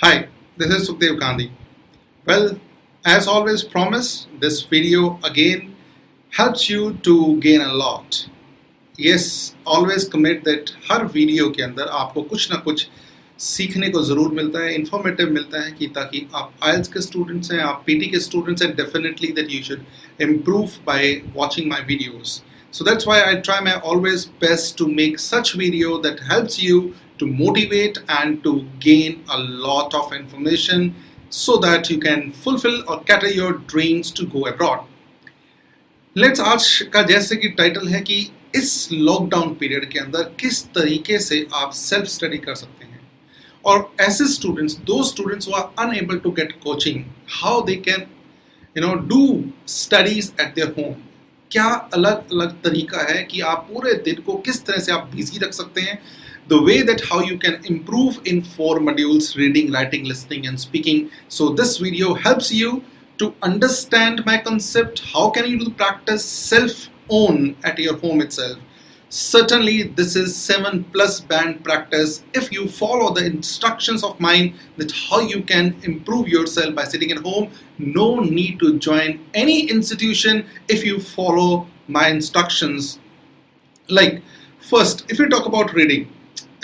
Hi, this is Sukhdev Gandhi. Well, as always promised, this video again helps you to gain a lot. Yes, always commit that her video के अंदर आपको कुछ ना कुछ सीखने को ज़रूर मिलता है, इन्फॉर्मेटिव मिलता है कि ताकि आप IELTS के स्टूडेंट्स हैं, आप PT के स्टूडेंट्स हैं, definitely that you should improve by watching my videos. So that's why I try my always best to make such video that helps you to motivate and to gain a lot of information so that you can fulfill or cater your dreams to go abroad. Let's आज का जैसे कि title है कि इस lockdown period के अंदर किस तरीके से आप सेल्फ स्टडी कर सकते हैं और ऐसे स्टूडेंट्स दो students who are unable to get coaching how they can do studies at their home. क्या अलग अलग तरीका है कि आप पूरे दिन को किस तरह से आप बिजी रख सकते हैं. The way that how you can improve in 4 modules: reading, writing, listening and speaking. So this video helps you to understand my concept. How can you do the practice self-own at your home itself? Certainly this is 7+ band practice if you follow the instructions of mine that how you can improve yourself by sitting at home. No need to join any institution if you follow my instructions. Like first, if you talk about reading,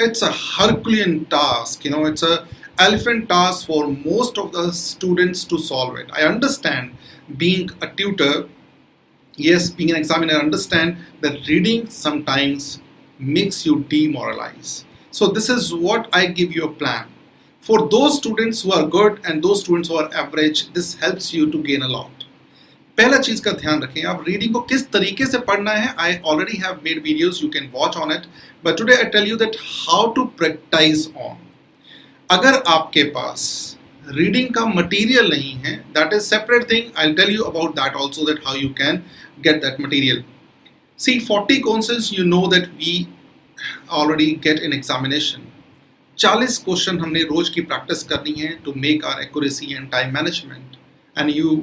it's a Herculean task, it's a elephant task for most of the students to solve it. I understand being a tutor, yes, being an examiner, I understand that reading sometimes makes you demoralize. So this is what I give you a plan. For those students who are good and those students who are average, this helps you to gain a lot. पहला चीज का ध्यान रखें, आप reading को किस तरीके से पढ़ना है. I already have made videos, you can watch on it, but today I tell you that how to practice on. अगर आपके पास रीडिंग का मटेरियल नहीं है, that is separate thing. I tell you about that also, that how you can get that material. See 40 questions you know that we already get in examination. 40 question हमने रोज की practice करनी है to make our accuracy and time management. And you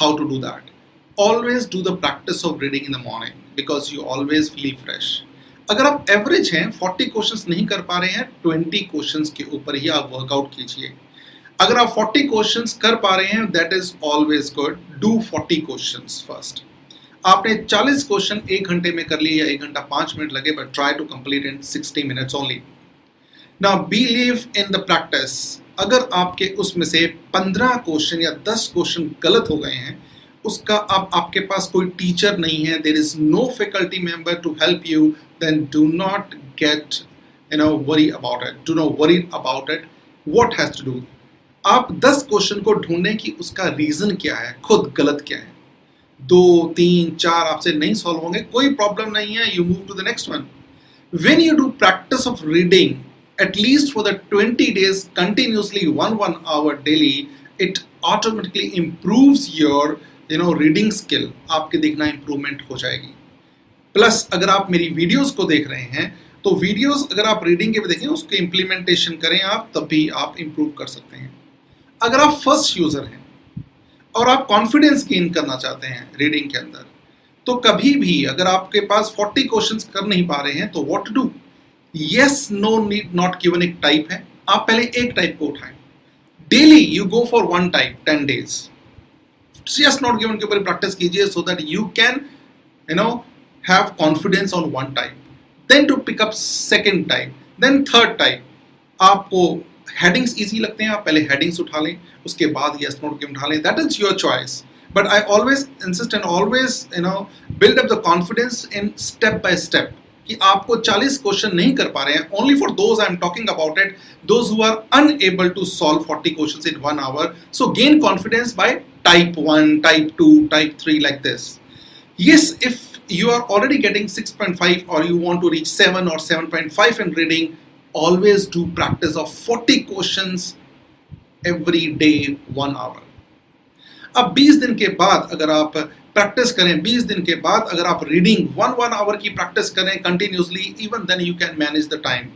how to do that? Always do the practice of reading in the morning because you always feel fresh. अगर आप average हैं, 40 questions नहीं कर पा रहे हैं, 20 क्वेश्चंस के ऊपर ही आप वर्कआउट कीजिए. अगर आप 40 क्वेश्चंस कर पा रहे हैं, that is always good. Do 40 questions first. आपने 40 क्वेश्चन 1 घंटे में कर लिए या 1 घंटा 5 मिनट लगे, but try to complete in 60 minutes only. Now believe in the practice. अगर आपके उसमें से 15 क्वेश्चन या 10 क्वेश्चन गलत हो गए हैं, उसका अब आपके पास कोई टीचर नहीं है, there is no faculty member to help you, then do not get worry about it. Do not worry about it. What has to do? आप 10 क्वेश्चन को ढूंढने की उसका रीजन क्या है, खुद गलत क्या है. 2, 3, 4 आपसे नहीं सॉल्व होंगे, कोई प्रॉब्लम नहीं है, you move to the next one. When you do practice of reading at least for the 20 days continuously 1 hour daily, it automatically improves your reading skill. आपके देखना इंप्रूवमेंट हो जाएगी. प्लस अगर आप मेरी वीडियोस को देख रहे हैं तो वीडियोस अगर आप रीडिंग के भी देखें, उसके इम्प्लीमेंटेशन करें आप, तब भी आप इंप्रूव कर सकते हैं. अगर आप फर्स्ट यूजर हैं और आप कॉन्फिडेंस गेन करना चाहते हैं रीडिंग के अंदर, तो कभी भी अगर आपके पास 40 क्वेश्चंस कर नहीं पा रहे हैं तो what to do? Yes, no need not given एक टाइप है, आप पहले एक टाइप को उठाएं. Daily you go for one type 10 days. Just not given के ऊपर प्रैक्टिस कीजिए so that you can have confidence on one type. Then to pick up second type, then third type. आपको headings easy लगते हैं, आप पहले headings उठा लें, उसके बाद yes not given उठा लें. That is your choice. But I always insist and always build up the confidence in step by step. कि आपको 40 क्वेश्चन नहीं कर पा रहे हैं. Only for those I am talking about it, those who are unable to solve 40 questions in 1 hour. So gain confidence by type 1, type 2, type 3 like this. Yes, if you are already getting 6.5 or you want to reach 7 or 7.5 in reading, always do practice of 40 questions every day 1 hour. अब 20 दिन के बाद अगर आप practice करें, 20 दिन के बाद अगर आप रीडिंग 1 hour की प्रैक्टिस करें continuously, even then you can manage the time.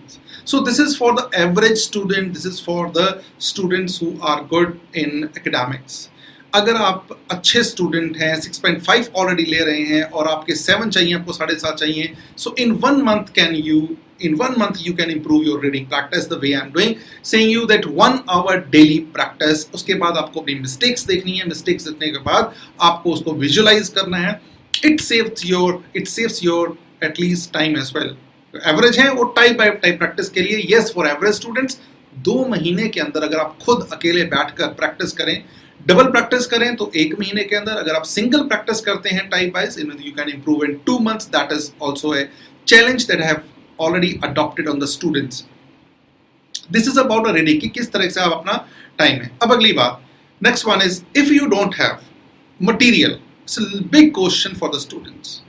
So this is for the average student, this is for the students who are good in academics. अगर आप अच्छे स्टूडेंट हैं, 6.5 ऑलरेडी ले रहे हैं और आपके 7 चाहिए, आपको 7.5 चाहिए, सो इन 1 month can you in 1 month you can improve your reading practice the way I'm doing, saying you that 1 hour daily practice. उसके बाद आपको अपनी mistakes देखनी है, mistakes देखने के बाद आपको उसको visualize करना है. It saves your at least time as well. Average है वो टाइप बाय टाइप प्रैक्टिस के लिए. यस, फॉर एवरेज स्टूडेंट्स 2 महीने के अंदर अगर आप खुद अकेले बैठकर प्रैक्टिस करें, डबल प्रैक्टिस करें तो 1 महीने के अंदर. अगर आप सिंगल प्रैक्टिस करते हैं type wise, you can improve in 2 months. That is also a challenge that I have already adopted on the students. This is about reading कि किस तरह से आप अपना टाइम है. अब अगली बात, next one is if you don't have material, it's a big question for the students.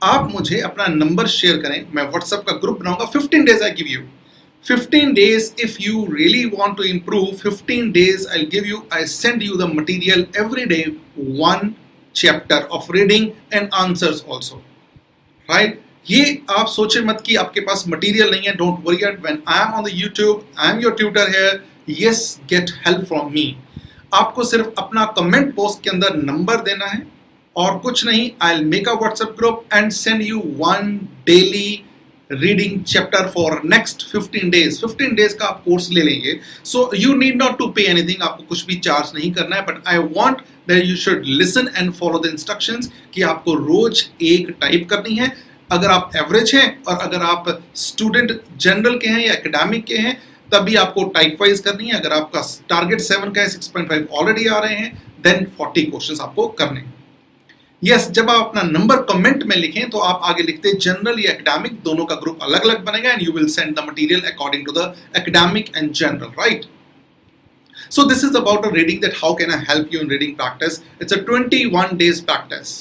आप मुझे अपना नंबर शेयर करें, मैं व्हाट्सएप का ग्रुप बनाऊंगा. 15 days I give you. 15 days if you really want to improve. 15 days I'll give you. I send you the material every day, 1 chapter of reading and answers also. Right? ये आप सोचे मत कि आपके पास material नहीं है. Don't worry. When I am on the YouTube, I am your tutor here. Yes, get help from me. आपको सिर्फ अपना कमेंट पोस्ट के अंदर नंबर देना है और कुछ नहीं. I'll make a WhatsApp group and send you 1 daily reading chapter for next 15 days. 15 days का आप कोर्स ले लेंगे. So you need not to pay anything. आपको कुछ भी चार्ज नहीं करना है. But I want that you should listen and follow the instructions कि आपको रोज एक टाइप करनी है. अगर आप एवरेज हैं और अगर आप स्टूडेंट जनरल के हैं या एकेडमिक के हैं तभी आपको टाइप वाइज करनी है. अगर आपका टारगेट 7 का है, 6.5 ऑलरेडी आ रहे हैं, देन 40 क्वेश्चंस आपको करने हैं. यस, जब आप अपना नंबर कमेंट में लिखें तो आप आगे लिखते हैं जनरल या एकेडमिक, दोनों का ग्रुप अलग अलग बनेगा and you will send the material according to the academic and general. Right? So this is about a reading, that how can I help you in reading practice. It's a 21 days practice.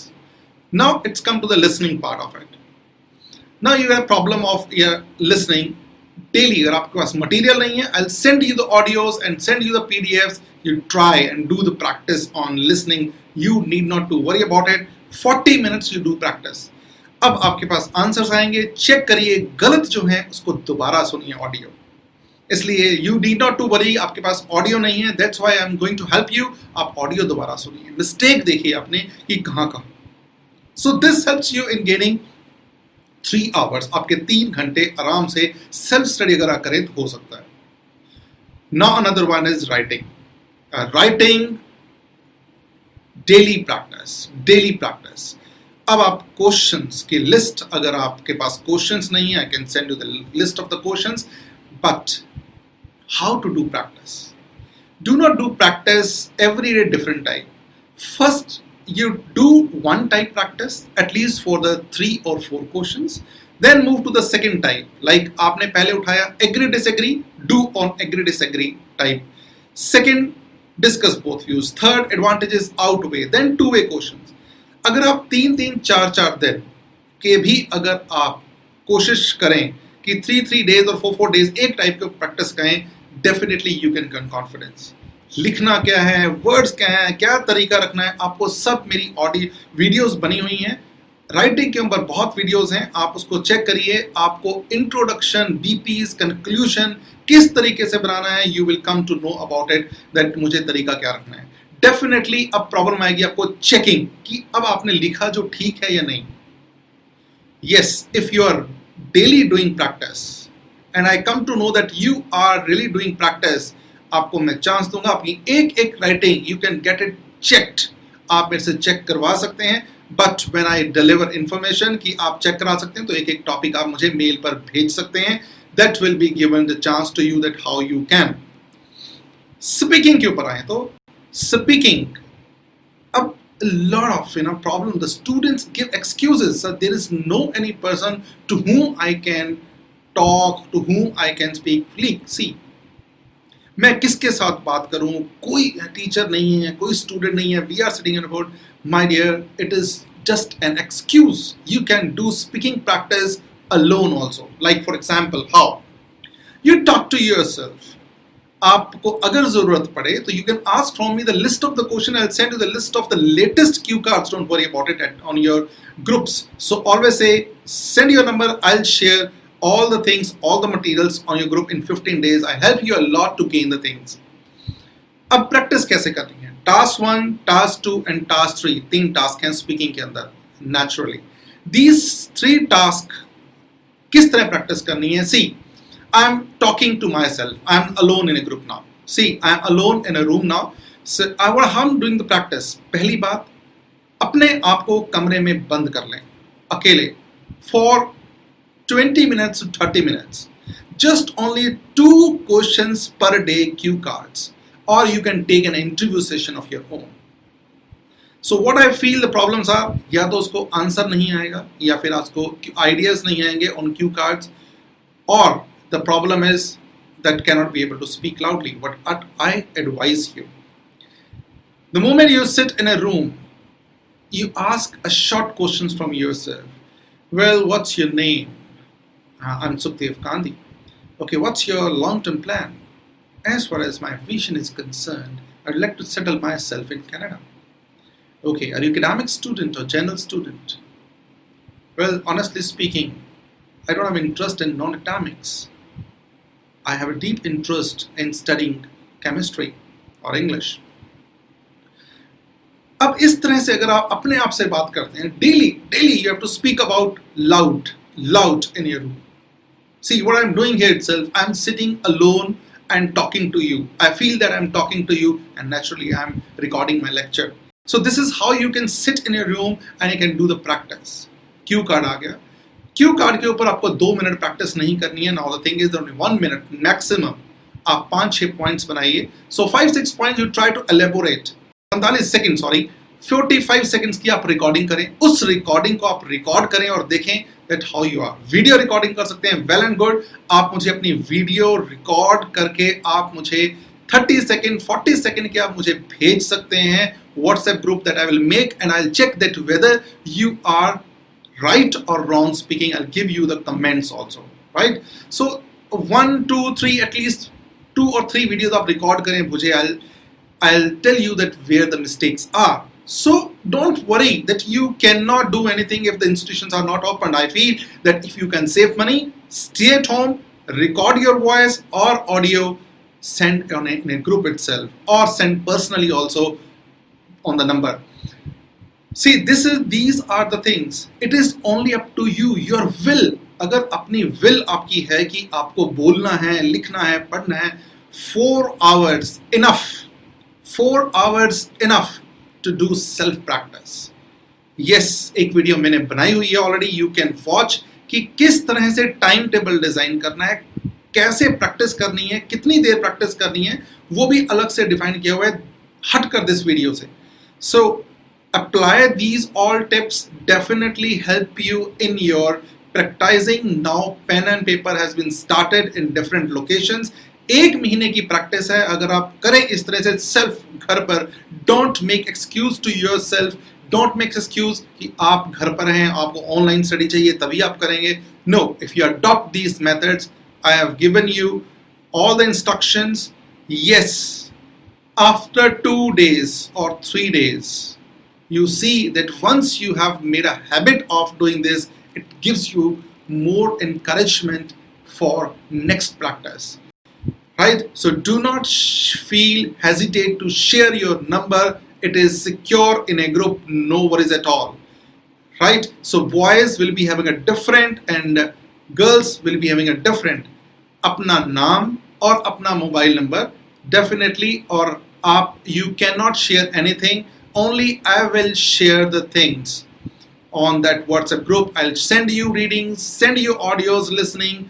Now it's come to the listening part of it. Now you have a problem of listening daily. अगर आपके पास material नहीं है, I'll send you the audios and send you the PDFs. You try and do the practice on listening. You need not to worry about it. 40 minutes you do practice. अब आपके पास answers आएंगे, check करिए, गलत जो है उसको दोबारा सुनिए ऑडियो. इसलिए you need not to worry. आपके पास ऑडियो नहीं है, that's why I'm going to help you. आप ऑडियो दोबारा सुनिए, मिस्टेक देखिए आपने कि कहाँ. So this helps you in gaining 3 hours. आपके 3 घंटे आराम से सेल्फ स्टडी अगर आप करें तो हो सकता है. Now another one is writing. Writing daily practice. अब आप क्वेश्चंस की लिस्ट, अगर आपके पास क्वेश्चंस नहीं है, I can send you the list of the questions. But how to do practice? Do not do practice every day different type. First you do 1 type practice at least for the 3 or 4 questions, then move to the second type. Like आपने पहले उठाया agree disagree, do on agree disagree type. Second, discuss both views. Third, advantages outweigh. Then 2-way questions. अगर आप 3-3, 4-4 दिन के भी अगर आप कोशिश करें कि 3-3 days और 4-4 days एक टाइप के प्रैक्टिस करें, definitely you can gain confidence. लिखना क्या है, वर्ड्स क्या है, क्या तरीका रखना है, आपको सब मेरी ऑडियो वीडियोस बनी हुई हैं. राइटिंग के ऊपर बहुत वीडियोस हैं, आप उसको चेक करिए. आपको इंट्रोडक्शन, बीपीज, कंक्लूजन किस तरीके से बनाना है, you will come to know about it that मुझे तरीका क्या रखना है. डेफिनेटली अब प्रॉब्लम आएगी आपको चेकिंग कि अब आपने लिखा जो ठीक है या नहीं. Yes, if you are daily doing practice and I come to know that you are really doing practice, आपको मैं चांस दूंगा अपनी एक writing you can get it checked. आप मेरे से चेक करवा सकते हैं. But when I deliver information कि आप चेक करा सकते हैं तो एक टॉपिक आप मुझे मेल पर भेज सकते हैं. That will be given the chance to you that how you can. Speaking के ऊपर आए तो स्पीकिंग, अब lot of problem. The students give excuses. So there is no any person to whom I can talk, to whom I can speak freely. See, मैं किसके साथ बात करूं, कोई टीचर नहीं है, कोई स्टूडेंट नहीं है. We are sitting in board. My dear, it is just an excuse. You can do speaking practice alone also. Like for example, how you talk to yourself. आपको अगर जरूरत पड़े तो you can ask from me the list of the question. I will send you the list of the latest cue cards. Don't worry about it on your groups. So always say send your number. I will share all the things, all the materials on your group in 15 days. I help you a lot to gain the things. अब practice कैसे करनी है? Task 1, task 2 and task 3. 3 task हैं speaking के अंदर. Naturally these 3 task किस तरह practice करनी है? See, I am talking to myself, I am alone in a group now. See, I am alone in a room now. How am doing the practice? पहली बात, अपने आप को कमरे में बंद कर लें अकेले for 20 minutes to 30 minutes. Just only 2 questions per day cue cards, or you can take an interview session of your own. So what I feel the problems are, या तो उसको आंसर नहीं आएगा या फिर उसको आइडियाज नहीं आएंगे on cue cards, or the problem is that cannot be able to speak loudly. What I advise you, the moment you sit in a room, you ask a short questions from yourself. Well, what's your name? I'm Sukhdev Gandhi. Okay, what's your long-term plan? As far as my vision is concerned, I'd like to settle myself in Canada. Okay, are you academic student or general student? Well, honestly speaking, I don't have interest in non-academics. I have a deep interest in studying chemistry or English. अब इस तरह से अगर आप अपने आप से बात करते हैं, daily you have to speak about loud in your room. See, what I'm doing here itself, I'm sitting alone and talking to you. I feel that I'm talking to you, and naturally I'm recording my lecture. So this is how you can sit in your room and you can do the practice. Cue card आ गया. Cue card के ऊपर आपको 2 minute practice नहीं करनी है. Now the thing is only 1 minute maximum. आप 5-6 points बनाइए. So 5-6 points you try to elaborate. 45 second 45 seconds की आप रिकॉर्डिंग करें. उस रिकॉर्डिंग को आप रिकॉर्ड करें और देखें that how you are. Video recording कर सकते हैं, well and good. आप मुझे अपनी वीडियो रिकॉर्ड करके आप मुझे 30 सेकंड 40 सेकंड के आप मुझे भेज सकते हैं WhatsApp group that I will make, and I'll check that whether you are right or wrong speaking. I'll give you the comments also, right? So 1, 2, 3, at least 2 or 3 videos आप record करें मुझे. I'll tell you that where the mistakes are. So don't worry that you cannot do anything if the institutions are not open. I feel that if you can save money, stay at home, record your voice or audio, send in a group itself, or send personally also on the number. See, these are the things. It is only up to you, your will. अगर अपनी will आपकी है कि आपको बोलना है, लिखना है, पढ़ना है, 4 hours enough. 4 hours enough to do self practice. Yes, एक वीडियो मैंने बनाई हुई है ऑलरेडी. You can watch कि किस तरह से टाइम टेबल डिजाइन करना है, कैसे प्रैक्टिस करनी है, कितनी देर प्रैक्टिस करनी है, वो भी अलग से डिफाइन किया हुआ है हट कर दिस वीडियो से. So apply these all tips, definitely help you in your practicing. Now pen and paper has been started in different locations. 1 महीने की प्रैक्टिस है. अगर आप करें इस तरह से सेल्फ घर पर, don't make excuse to yourself. Don't make excuse कि आप घर पर हैं, आपको ऑनलाइन स्टडी चाहिए तभी आप करेंगे. No, if you adopt these methods, I have given you all the instructions. Yes, after 2 days or 3 days, you see that once you have made a habit of doing this, it gives you more encouragement for next practice. Right? So do not hesitate to share your number. It is secure in a group, no worries at all. Right? So boys will be having a different and girls will be having a different. अपना नाम और अपना mobile number definitely, और आप you cannot share anything. Only I will share the things on that WhatsApp group. I'll send you readings, send you audios, listening.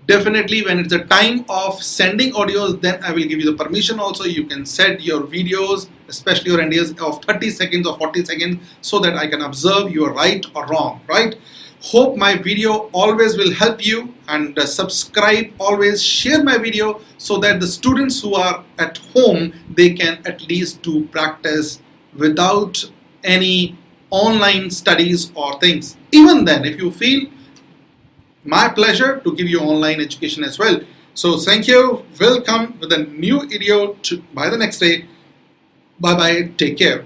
Definitely when it's the time of sending audios, then I will give you the permission also. You can send your videos, especially your NDs of 30 seconds or 40 seconds, so that I can observe you are right or wrong, right? Hope my video always will help you, and subscribe, always share my video so that the students who are at home, they can at least do practice without any online studies or things. Even then, if you feel, my pleasure to give you online education as well. So thank you. We'll come with a new video by the next day. Bye bye. Take care.